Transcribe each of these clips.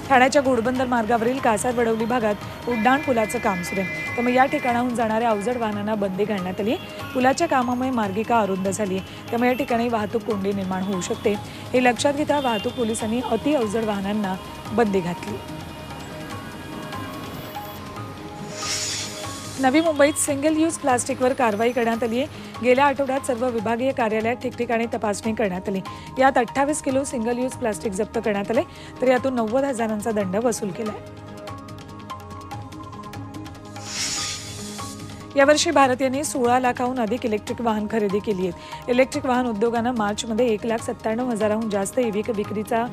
ठाण्याच्या घोडबंदर मार्गावरील कासार-वडवली भागात उड्डाण पुलाचं काम सुरू आहे। त्यामुळे या ठिकाणाहून जाणाऱ्या अवजड वाहनांना बंदी घालण्यात आली। पुलाच्या कामामुळे मार्गिका अरुंद झाली, त्यामुळे या ठिकाणी वाहतूक कोंडी निर्माण होऊ शकते। हे लक्षात घेता वाहतूक पोलिसांनी अति अवजड वाहनांना बंदी घातली। नवी मुंबईत सिंगल यूज प्लास्टिकवर कारवाई करण्यात आली आहे। गेल्या आठवड्यात सर्व विभागीय कार्यालयात ठिकठिकाणी तपासणी करण्यात आली। यात 28 किलो सिंगल यूज प्लास्टिक जप्त करण्यात आले, तर यातून 90,000चा दंड वसूल केलाय। यावर्षी भारत यांनी 16 लाखाहून अधिक इलेक्ट्रिक वाहन खरेदी केली आहेत। इलेक्ट्रिक वाहन उद्योगानं मार्चमध्ये 1,97,000हून जास्त ईव्ही विक्रीचा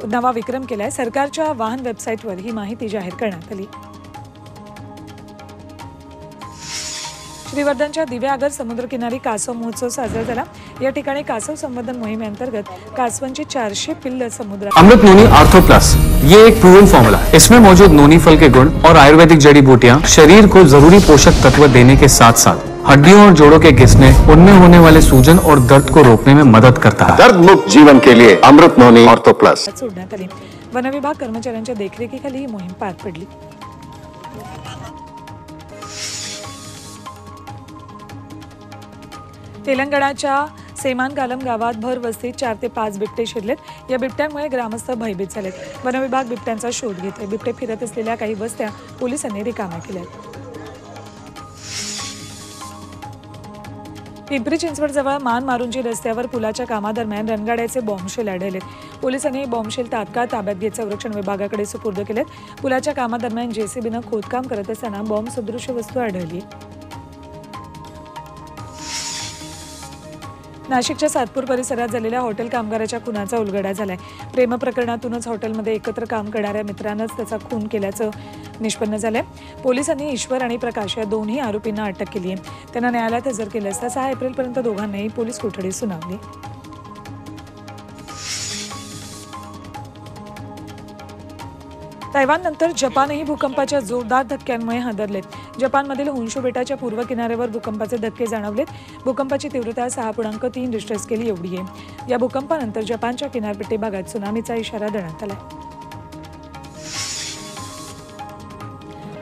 नवा विक्रम केलाय। सरकारच्या वाहन वेबसाईटवर ही माहिती जाहीर करण्यात आली। श्रीवर्धनच्या दिव्यागर समुद्रकिनारी कासव महोत्सव साजरा झाला। या ठिकाणी कासव संवर्धन मोहिमेअंतर्गत कासवांची 400 पिल्ल समुद्रात। अमृत नोनी आर्थो प्लस ये एक प्रूवन फॉर्मूला है। इसमें मौजूद नोनी फल के गुण और आयुर्वेदिक जड़ी बूटियां शरीर को जरूरी पोषक तत्व देने के साथ साथ हड्डियों और जोड़ों के घिसने, उनमें होने वाले सूजन और दर्द को रोकने में मदद करता है। दर्द मुक्त जीवन के लिए अमृत नोनी आर्थो प्लस सोडण्यात आली। वन विभाग कर्मचाऱ्यांच्या देखरेखीखाली ही मोहीम पार पडली। तेलंगणाच्या सेमानगालम गावात भर वस्तीत 4 ते 5 बिबटे शिरलेत। या बिबट्यांमुळे ग्रामस्थ भयभीत झालेत। वन विभाग बिबट्यांचा शोध घेतोय। बिबटे फिरत असलेल्या काही वस्त्या पोलिसांनी रिकाम्या केल्यात। पिंपरी चिंचवड जवळ मानमारुंजी रस्त्यावर पुलाच्या कामादरम्यान रणगाड्याचे बॉम्बशेल आढळलेत। पोलिसांनी बॉम्बशेल तात्काळ ताब्यात घेत संरक्षण विभागाकडे सुपूर्द केलेत। पुलाच्या कामादरम्यान जेसीबीनं खोदकाम करत असताना बॉम्ब सदृश वस्तू आढळली। नाशिकच्या सातपूर परिसरात झालेल्या हॉटेल कामगाराच्या खुनाचा उलगडा झालाय। प्रेम प्रकरणातूनच हॉटेलमध्ये एकत्र काम करणाऱ्या मित्रानंच त्याचा खून केल्याचं निष्पन्न झालंय। पोलिसांनी ईश्वर आणि प्रकाश या दोन्ही आरोपींना अटक केली आहे। त्यांना न्यायालयात हजर केलं असता 6 एप्रिलपर्यंत दोघांनाही पोलीस कोठडी सुनावली। तैवाननंतर जपानही भूकंपाच्या जोरदार धक्क्यांमुळे हादरलेत। जपानमधील होन्शू बेटाच्या पूर्व किनाऱ्यावर भूकंपाचे धक्के जाणवलेत। भूकंपाची तीव्रता 6.3 रिश्टर स्केल एवढी आहे। या भूकंपानंतर जपानच्या किनारपट्टी भागात त्सुनामीचा इशारा देण्यात आला।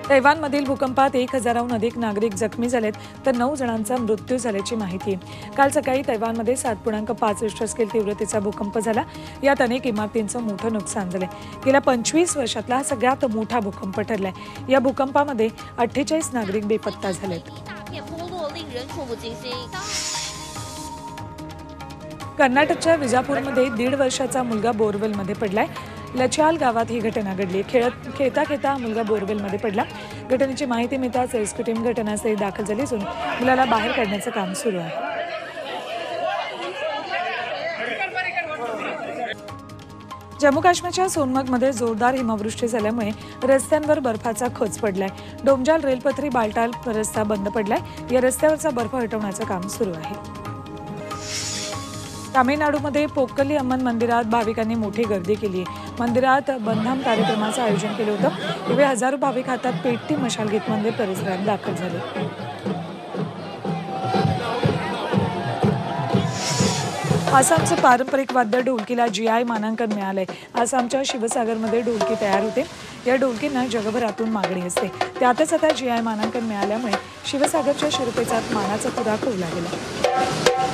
तैवानमधील भूकंपात 1000हून अधिक नागरिक जखमी झालेत, तर 9 जणांचा मृत्यू झाल्याची माहिती आहे। काल सकाळी तैवानमध्ये 7.5 रिश्टर स्केल तीव्रतेचा भूकंप झाला। यात अनेक इमारतींचं मोठं नुकसान झालंय। गेल्या 25 वर्षातला हा सगळ्यात मोठा भूकंप ठरलाय। या भूकंपामध्ये 48 नागरिक बेपत्ता झालेत। कर्नाटकच्या विजापूरमध्ये 1.5 वर्षाचा मुलगा बोरवेलमध्ये पडलाय। लचाल गावात ही घटना घडली। खेळता खेळता मुलगा बोरवेलमध्ये पडला। घटनेची माहिती मिळताच रेस्क्यू टीम घटनास्थळी दाखल झाली असून मुलाला बाहेर काढण्याचं काम सुरू आहे। जम्मू काश्मीरच्या सोनमर्गमध्ये जोरदार हिमवृष्टी झाल्यामुळे रस्त्यांवर बर्फाचा खच पडलाय। डोमजाल रेलपथरी बालटाल रस्ता बंद पडलाय। या रस्त्यावरचा बर्फ हटवण्याचं काम सुरू आहे। तामिळनाडूमध्ये पोक्कली अम्मन मंदिरात भाविकांनी मोठी गर्दी केली आहे। मंदिरात बंधाम कार्यक्रमाचं आयोजन केलं होतं। यावेळी हजारो भाविक हातात पेटती मशाल घेत मंदिर परिसरात दाखल झाले। आसामचं पारंपरिक वाद्य ढोलकीला GI मानांकन मिळालंय। आसामच्या शिवसागरमध्ये ढोलकी तयार होते। या ढोलकींना जगभरातून मागणी असते। त्यातच आता GI मानांकन मिळाल्यामुळे शिवसागरच्या शिरपेचात मानाचा तुरा खोवला गेला।